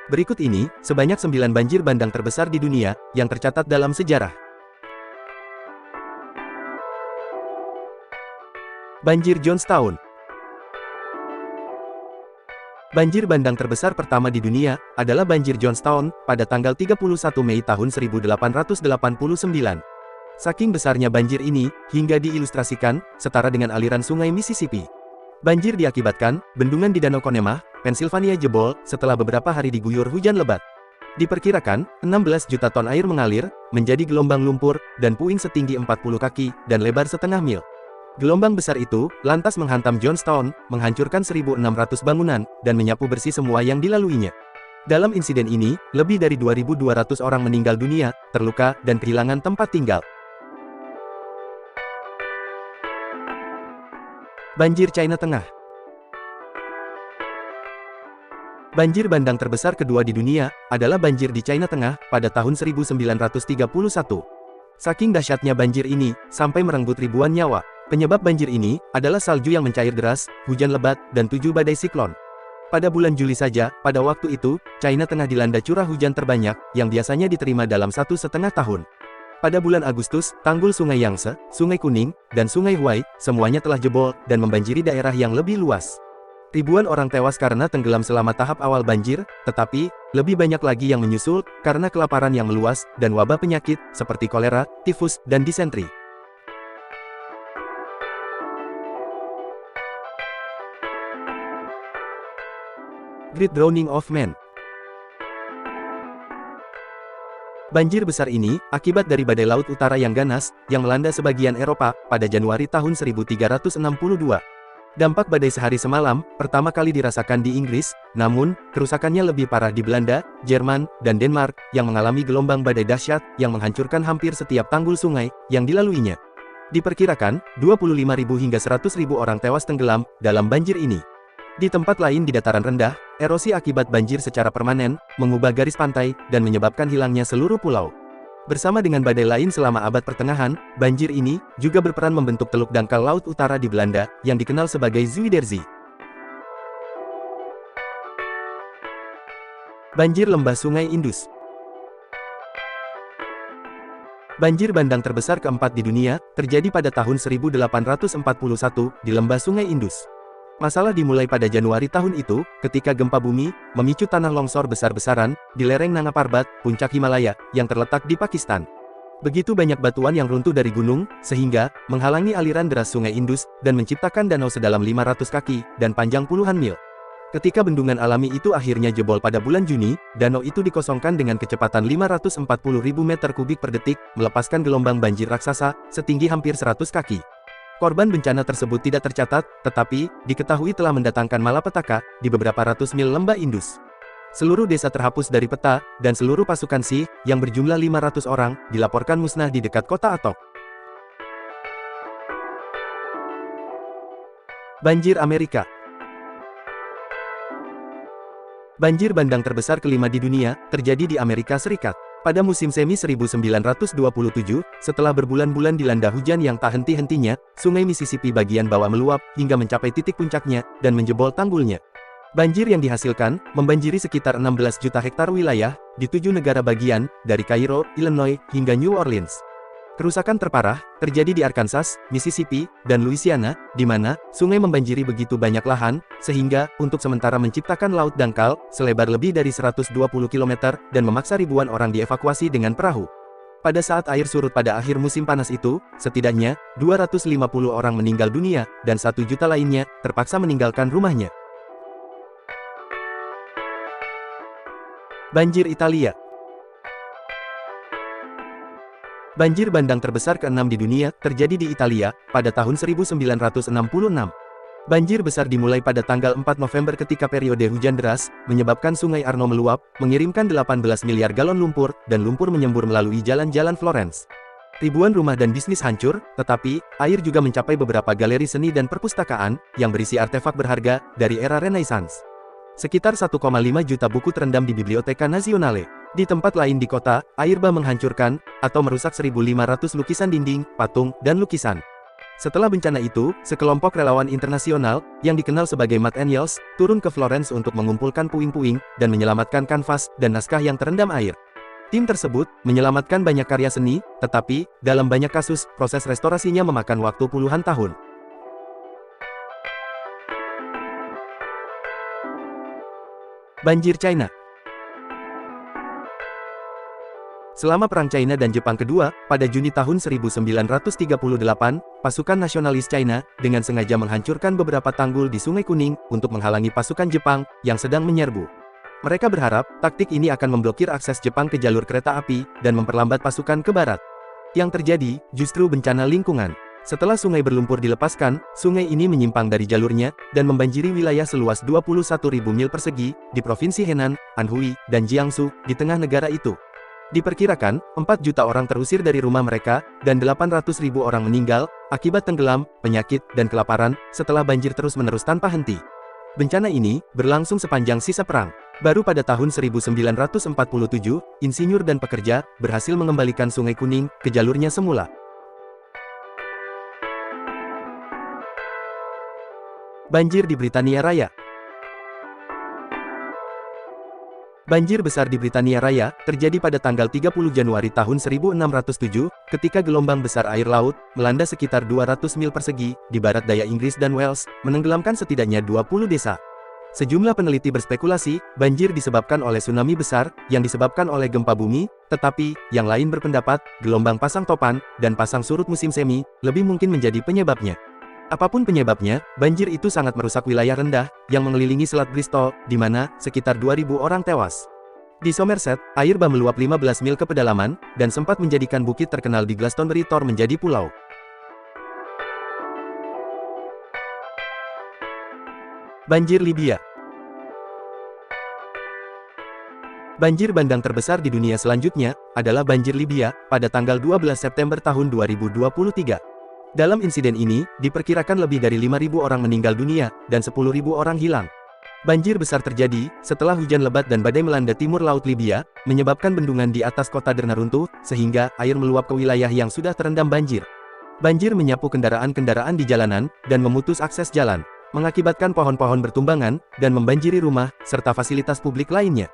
Berikut ini, sebanyak 9 banjir bandang terbesar di dunia, yang tercatat dalam sejarah. Banjir Johnstown. Banjir bandang terbesar pertama di dunia, adalah banjir Johnstown, pada tanggal 31 Mei tahun 1889. Saking besarnya banjir ini, hingga diilustrasikan, setara dengan aliran sungai Mississippi. Banjir diakibatkan, bendungan di Danau Conemaugh, Pennsylvania jebol, setelah beberapa hari diguyur hujan lebat. Diperkirakan, 16 juta ton air mengalir, menjadi gelombang lumpur, dan puing setinggi 40 kaki, dan lebar setengah mil. Gelombang besar itu, lantas menghantam Johnstown, menghancurkan 1.600 bangunan, dan menyapu bersih semua yang dilaluinya. Dalam insiden ini, lebih dari 2.200 orang meninggal dunia, terluka, dan kehilangan tempat tinggal. Banjir China Tengah. Banjir bandang terbesar kedua di dunia, adalah banjir di China Tengah, pada tahun 1931. Saking dahsyatnya banjir ini, sampai merenggut ribuan nyawa. Penyebab banjir ini, adalah salju yang mencair deras, hujan lebat, dan 7 badai siklon. Pada bulan Juli saja, pada waktu itu, China Tengah dilanda curah hujan terbanyak, yang biasanya diterima dalam 1,5 tahun. Pada bulan Agustus, tanggul Sungai Yangtze, Sungai Kuning, dan Sungai Huai, semuanya telah jebol, dan membanjiri daerah yang lebih luas. Ribuan orang tewas karena tenggelam selama tahap awal banjir, tetapi, lebih banyak lagi yang menyusul, karena kelaparan yang meluas, dan wabah penyakit, seperti kolera, tifus, dan disentri. Great Drowning of Man. Banjir besar ini, akibat dari badai laut utara yang ganas, yang melanda sebagian Eropa, pada Januari tahun 1362. Dampak badai sehari semalam, pertama kali dirasakan di Inggris, namun, kerusakannya lebih parah di Belanda, Jerman, dan Denmark, yang mengalami gelombang badai dahsyat, yang menghancurkan hampir setiap tanggul sungai, yang dilaluinya. Diperkirakan, 25.000 hingga 100.000 orang tewas tenggelam, dalam banjir ini. Di tempat lain di dataran rendah, erosi akibat banjir secara permanen, mengubah garis pantai, dan menyebabkan hilangnya seluruh pulau. Bersama dengan badai lain selama abad pertengahan, banjir ini, juga berperan membentuk teluk dangkal laut utara di Belanda, yang dikenal sebagai Zuiderzee. Banjir lembah Sungai Indus. Banjir bandang terbesar keempat di dunia, terjadi pada tahun 1841, di lembah Sungai Indus. Masalah dimulai pada Januari tahun itu, ketika gempa bumi, memicu tanah longsor besar-besaran, di lereng Nanga Parbat, puncak Himalaya, yang terletak di Pakistan. Begitu banyak batuan yang runtuh dari gunung, sehingga, menghalangi aliran deras Sungai Indus, dan menciptakan danau sedalam 500 kaki, dan panjang puluhan mil. Ketika bendungan alami itu akhirnya jebol pada bulan Juni, danau itu dikosongkan dengan kecepatan 540.000 meter kubik per detik, melepaskan gelombang banjir raksasa, setinggi hampir 100 kaki. Korban bencana tersebut tidak tercatat, tetapi, diketahui telah mendatangkan malapetaka, di beberapa ratus mil lembah Indus. Seluruh desa terhapus dari peta, dan seluruh pasukan Sikh, yang berjumlah 500 orang, dilaporkan musnah di dekat kota Attock. Banjir Amerika. Banjir bandang terbesar kelima di dunia, terjadi di Amerika Serikat. Pada musim semi 1927, setelah berbulan-bulan dilanda hujan yang tak henti-hentinya, Sungai Mississippi bagian bawah meluap, hingga mencapai titik puncaknya, dan menjebol tanggulnya. Banjir yang dihasilkan, membanjiri sekitar 16 juta hektar wilayah, di 7 negara bagian, dari Cairo, Illinois, hingga New Orleans. Kerusakan terparah, terjadi di Arkansas, Mississippi, dan Louisiana, di mana, sungai membanjiri begitu banyak lahan, sehingga, untuk sementara menciptakan laut dangkal, selebar lebih dari 120 km, dan memaksa ribuan orang dievakuasi dengan perahu. Pada saat air surut pada akhir musim panas itu, setidaknya, 250 orang meninggal dunia, dan 1 juta lainnya, terpaksa meninggalkan rumahnya. Banjir Italia. Banjir bandang terbesar ke-6 di dunia, terjadi di Italia, pada tahun 1966. Banjir besar dimulai pada tanggal 4 November ketika periode hujan deras, menyebabkan Sungai Arno meluap, mengirimkan 18 miliar galon lumpur, dan lumpur menyembur melalui jalan-jalan Florence. Ribuan rumah dan bisnis hancur, tetapi, air juga mencapai beberapa galeri seni dan perpustakaan, yang berisi artefak berharga, dari era Renaissance. Sekitar 1,5 juta buku terendam di Biblioteca Nazionale. Di tempat lain di kota, air bah menghancurkan, atau merusak 1.500 lukisan dinding, patung, dan lukisan. Setelah bencana itu, sekelompok relawan internasional, yang dikenal sebagai Mud Angels, turun ke Florence untuk mengumpulkan puing-puing, dan menyelamatkan kanvas, dan naskah yang terendam air. Tim tersebut, menyelamatkan banyak karya seni, tetapi, dalam banyak kasus, proses restorasinya memakan waktu puluhan tahun. Banjir China. Selama Perang China dan Jepang kedua, pada Juni tahun 1938, pasukan nasionalis China, dengan sengaja menghancurkan beberapa tanggul di Sungai Kuning, untuk menghalangi pasukan Jepang, yang sedang menyerbu. Mereka berharap, taktik ini akan memblokir akses Jepang ke jalur kereta api, dan memperlambat pasukan ke barat. Yang terjadi, justru bencana lingkungan. Setelah sungai berlumpur dilepaskan, sungai ini menyimpang dari jalurnya, dan membanjiri wilayah seluas 21.000 mil persegi, di Provinsi Henan, Anhui, dan Jiangsu, di tengah negara itu. Diperkirakan, 4 juta orang terusir dari rumah mereka, dan 800.000 orang meninggal, akibat tenggelam, penyakit, dan kelaparan, setelah banjir terus-menerus tanpa henti. Bencana ini, berlangsung sepanjang sisa perang. Baru pada tahun 1947, insinyur dan pekerja, berhasil mengembalikan Sungai Kuning, ke jalurnya semula. Banjir di Britania Raya. Banjir besar di Britania Raya, terjadi pada tanggal 30 Januari tahun 1607, ketika gelombang besar air laut, melanda sekitar 200 mil persegi, di barat daya Inggris dan Wales, menenggelamkan setidaknya 20 desa. Sejumlah peneliti berspekulasi, banjir disebabkan oleh tsunami besar, yang disebabkan oleh gempa bumi, tetapi, yang lain berpendapat, gelombang pasang topan, dan pasang surut musim semi, lebih mungkin menjadi penyebabnya. Apapun penyebabnya, banjir itu sangat merusak wilayah rendah, yang mengelilingi Selat Bristol, di mana, sekitar 2.000 orang tewas. Di Somerset, air bah meluap 15 mil ke pedalaman, dan sempat menjadikan bukit terkenal di Glastonbury Tor menjadi pulau. Banjir Libya. Banjir bandang terbesar di dunia selanjutnya, adalah banjir Libya, pada tanggal 12 September tahun 2023. Dalam insiden ini, diperkirakan lebih dari 5.000 orang meninggal dunia, dan 10.000 orang hilang. Banjir besar terjadi, setelah hujan lebat dan badai melanda timur laut Libya, menyebabkan bendungan di atas kota Derna runtuh, sehingga air meluap ke wilayah yang sudah terendam banjir. Banjir menyapu kendaraan-kendaraan di jalanan, dan memutus akses jalan, mengakibatkan pohon-pohon bertumbangan, dan membanjiri rumah, serta fasilitas publik lainnya.